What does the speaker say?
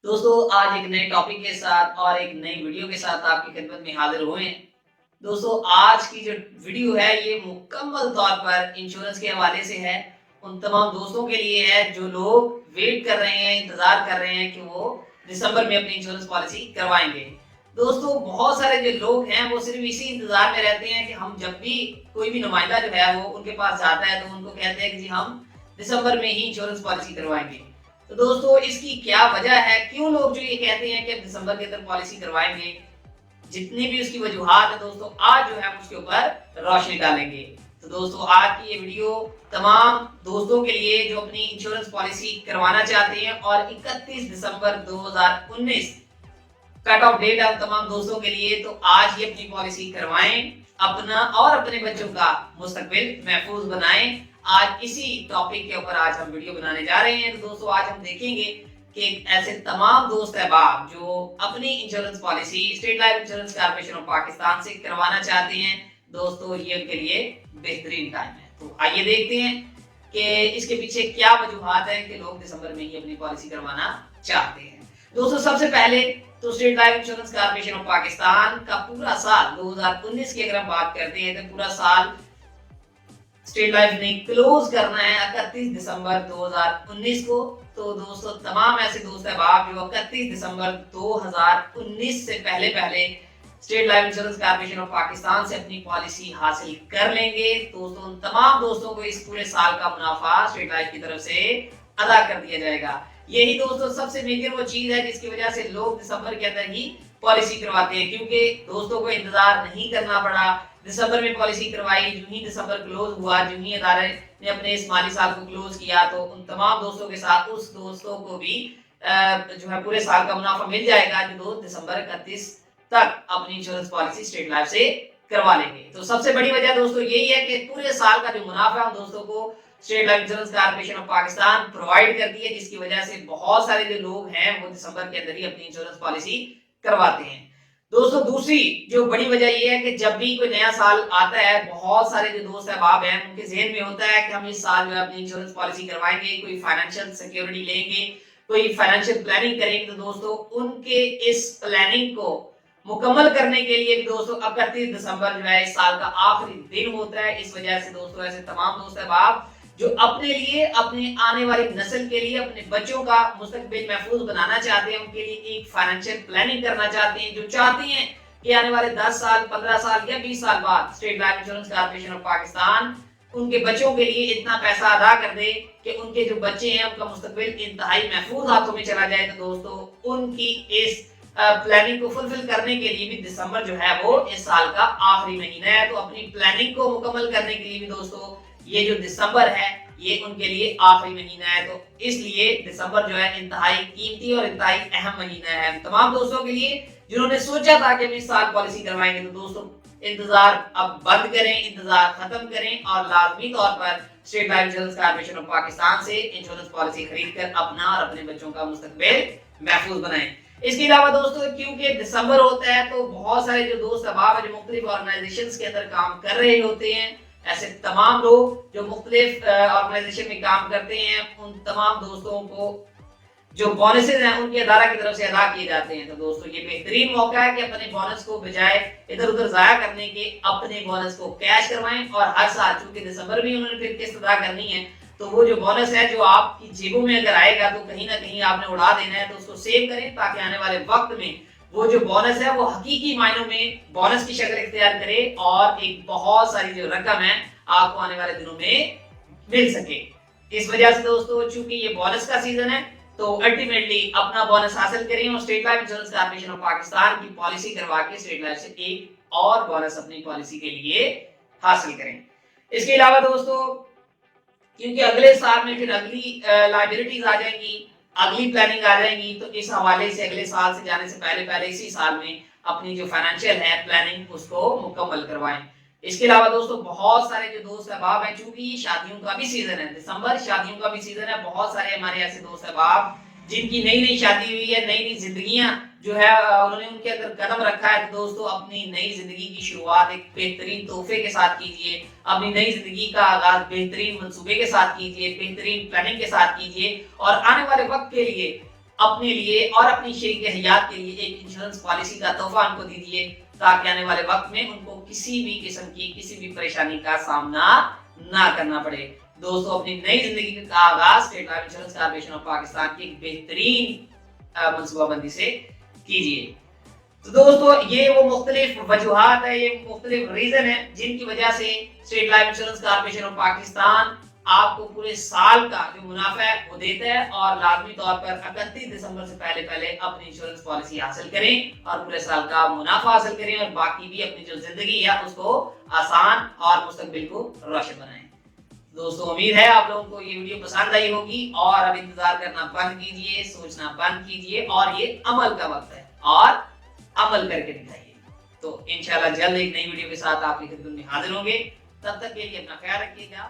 दोस्तों आज एक नए टॉपिक के साथ और एक नई वीडियो के साथ आपकी खिदमत में हाजिर हुए हैं। दोस्तों आज की जो वीडियो है ये मुकम्मल तौर पर इंश्योरेंस के हवाले से है। उन तमाम दोस्तों के लिए है जो लोग वेट कर रहे हैं, इंतजार कर रहे हैं कि वो दिसंबर में अपनी इंश्योरेंस पॉलिसी करवाएंगे। दोस्तों बहुत सारे जो लोग हैं वो सिर्फ इसी इंतजार में रहते हैं कि हम जब भी कोई भी नुमाइंदा जो है वो उनके पास जाता है तो उनको कहते हैं कि जी हम दिसंबर में ही इंश्योरेंस पॉलिसी करवाएंगे। तो दोस्तों इसकी क्या वजह है, क्यों लोग जो ये कहते हैं कि अब दिसंबर के अंदर पॉलिसी करवाएंगे, जितनी भी उसकी वजूहात है दोस्तों आज जो है हम उसके ऊपर रोशनी डालेंगे। तो दोस्तों आज की ये वीडियो तमाम दोस्तों के लिए जो अपनी इंश्योरेंस पॉलिसी करवाना चाहते हैं और 31 दिसंबर 2019 कट ऑफ डेट है तमाम दोस्तों के लिए, तो आज ही अपनी पॉलिसी करवाएं, अपना और अपने बच्चों का मुस्तकबिल महफूज बनाएं। आज इसी टॉपिक के ऊपर आज हम वीडियो बनाने जा रहे हैं। तो दोस्तों आज हम देखेंगे कि ऐसे तमाम दोस्त अहबाब जो अपनी insurance policy state life insurance corporation of Pakistan से करवाना चाहते हैं, दोस्तों ये उनके लिए बेहतरीन टाइम है। तो आइए देखते हैं कि इसके पीछे क्या वजूहात है कि लोग दिसंबर में ही अपनी पॉलिसी करवाना चाहते हैं। दोस्तों सबसे पहले तो state life insurance corporation of Pakistan का पूरा साल 2019 की अगर हम बात करते हैं तो पूरा साल स्टेट लाइफ ने क्लोज करना है 31 दिसंबर 2019 को। तो दोस्तों तमाम ऐसे दोस्त अहबाब जो 31 दिसंबर 2019 से पहले पहले state life insurance corporation of Pakistan से अपनी पॉलिसी हासिल कर लेंगे, दोस्तों उन तमाम दोस्तों को इस पूरे साल का मुनाफा स्टेट लाइफ की तरफ से अदा कर दिया जाएगा। यही दोस्तों सबसे मेजर वो चीज है जिसकी वजह से लोग दिसंबर के अंदर ही पॉलिसी करवाते हैं, क्योंकि दोस्तों को इंतजार नहीं करना पड़ा। दिसंबर में पॉलिसी करवाई, जो ही दिसंबर क्लोज हुआ, जो ही अदारे ने अपने इस माली साल को क्लोज किया, तो उन तमाम दोस्तों के साथ उस दोस्तों को भी जो है पूरे साल का मुनाफा मिल जाएगा जो दोस्त दिसंबर 31 तक अपनी इंश्योरेंस पॉलिसी स्टेट लाइफ से करवा लेंगे। तो सबसे बड़ी वजह दोस्तों यही है कि पूरे साल का जो मुनाफा है उन दोस्तों को state life insurance corporation of Pakistan provide करती है, जिसकी वजह से बहुत सारे जो लोग हैं वो दिसंबर के अंदर ही अपनी इंश्योरेंस पॉलिसी करवाते हैं। दोस्तों दूसरी जो बड़ी वजह ये है कि जब भी कोई नया साल आता है, बहुत सारे जो दोस्त अहबाब हैं उनके ज़हन में होता है कि हम इस साल जो है अपनी इंश्योरेंस पॉलिसी करवाएंगे, कोई फाइनेंशियल सिक्योरिटी लेंगे, कोई फाइनेंशियल प्लानिंग करेंगे। तो दोस्तों उनके इस प्लानिंग को मुकम्मल करने के लिए भी दोस्तों 31 दिसंबर जो है इस साल का आखिरी दिन होता है। इस वजह से दोस्तों ऐसे तमाम दोस्त अहबाब जो अपने लिए, अपने आने वाली नस्ल के लिए, अपने बच्चों का मुस्तकबिल महफूज बनाना चाहते हैं, उनके लिए एक फाइनेंशियल प्लानिंग करना चाहते हैं, जो चाहते हैं कि आने वाले 10 साल, 15 साल या 20 साल बाद state life insurance corporation of Pakistan उनके बच्चों के लिए इतना पैसा अदा कर दे कि उनके जो बच्चे हैं उनका मुस्तकबिल इंतहाई महफूज हाथों में चला जाए। तो दोस्तों उनकी इस प्लानिंग को फुलफिल करने के लिए भी दिसंबर जो है वो इस साल का आखिरी महीना है। तो अपनी प्लानिंग को मुकम्मल करने के लिए भी दोस्तों ये जो दिसंबर है ये उनके लिए आखिरी महीना है। तो इसलिए दिसंबर जो है इंतहाई कीमती और इंतहाई अहम महीना है तमाम दोस्तों के लिए जिन्होंने सोचा था कि हम इस साल पॉलिसी करवाएंगे। तो दोस्तों इंतजार अब बंद करें, इंतजार खत्म करें और लाजमी तौर पर state life insurance corporation of Pakistan से इंश्योरेंस पॉलिसी खरीद कर अपना और अपने बच्चों का मुस्तकबिल महफूज बनाएं। इसके अलावा दोस्तों क्योंकि दिसंबर होता है तो बहुत सारे जो दोस्त अहबाब है जो मुख्तलिफ ऑर्गेनाइजेशंस के अंदर काम कर रहे होते हैं, ऐसे तमाम लोग जो मुख्तलिफ ऑर्गेनाइजेशन में काम करते हैं, उन तमाम दोस्तों को जो बोनसेस हैं उनके अदारा की तरफ से अदा किए जाते हैं। तो दोस्तों ये बेहतरीन मौका है कि अपने बोनस को बजाय इधर उधर जाया करने के अपने बोनस को कैश करवाएं और हर साल चूंकि दिसंबर में उन्होंने फिर किस्त अदा करनी है, तो वो जो बोनस है जो आपकी जेबों में अगर आएगा तो कहीं ना कहीं आपने उड़ा देना है, तो उसको सेव करें ताकि आने वाले वक्त में वो जो बोनस है वो हकीकी मायनों में बोनस की शक्ल इख्तियार करे और एक बहुत सारी जो रकम है आपको आने वाले दिनों में मिल सके। इस वजह से दोस्तों चूंकि ये बोनस का सीजन है तो अल्टीमेटली अपना बोनस हासिल करें और state life insurance corporation of Pakistan की पॉलिसी करवा के स्टेट लाइफ से एक और बोनस अपनी पॉलिसी के लिए हासिल करें। इसके अलावा दोस्तों क्योंकि अगले साल में फिर अगली लायबिलिटीज आ जाएंगी, अगली प्लानिंग आ जाएंगी, तो इस हवाले से अगले साल से जाने से पहले पहले इसी साल में अपनी जो फाइनेंशियल है प्लानिंग उसको मुकम्मल करवाएं। इसके अलावा दोस्तों बहुत सारे जो दोस्त अहबाब हैं, चूंकि शादियों का भी सीजन है, दिसंबर शादियों का भी सीजन है, बहुत सारे हमारे ऐसे दोस्त अहबाब जिनकी नई नई शादी हुई है, नई नई जिंदगियां जो है उन्होंने उनके अंदर कदम रखा है। तो दोस्तों अपनी नई जिंदगी की शुरुआत एक बेहतरीन तोहफे के साथ कीजिए, अपनी नई जिंदगी का आगाज बेहतरीन मंसूबे के साथ कीजिए, बेहतरीन प्लानिंग के साथ कीजिए और आने वाले वक्त के लिए اپنے لیے اور اپنی شریک حیات کے لیے ایک انشورنس پالیسی کا تحفہ ان کو دیجیے تاکہ آنے والے وقت میں ان کو کسی بھی قسم کی کسی بھی پریشانی کا سامنا نہ کرنا پڑے۔ دوستو اپنی نئی زندگی کا آغاز state life insurance corporation of Pakistan کی ایک بہترین منصوبہ بندی سے کیجیے۔ تو دوستو یہ وہ مختلف وجوہات ہیں، یہ مختلف ریزن ہیں جن کی وجہ سے state life insurance corporation of Pakistan آپ کو پورے سال کا جو منافع ہے وہ دیتا ہے، اور لازمی طور پر 31 دسمبر سے پہلے اپنی انشورنس پالیسی حاصل کریں اور پورے سال کا منافع حاصل کریں، اور باقی بھی اپنی جو زندگی ہے اس کو آسان اور مستقبل کو روشن بنائیں۔ دوستو امید ہے آپ لوگوں کو یہ ویڈیو پسند آئی ہوگی، اور اب انتظار کرنا بند کیجئے، سوچنا بند کیجئے، اور یہ عمل کا وقت ہے اور عمل کر کے دکھائیے۔ تو انشاءاللہ جلد ایک نئی ویڈیو کے ساتھ آپ کی خدمت میں حاضر ہوں گے، تب تک کے لیے اپنا خیال رکھیے گا۔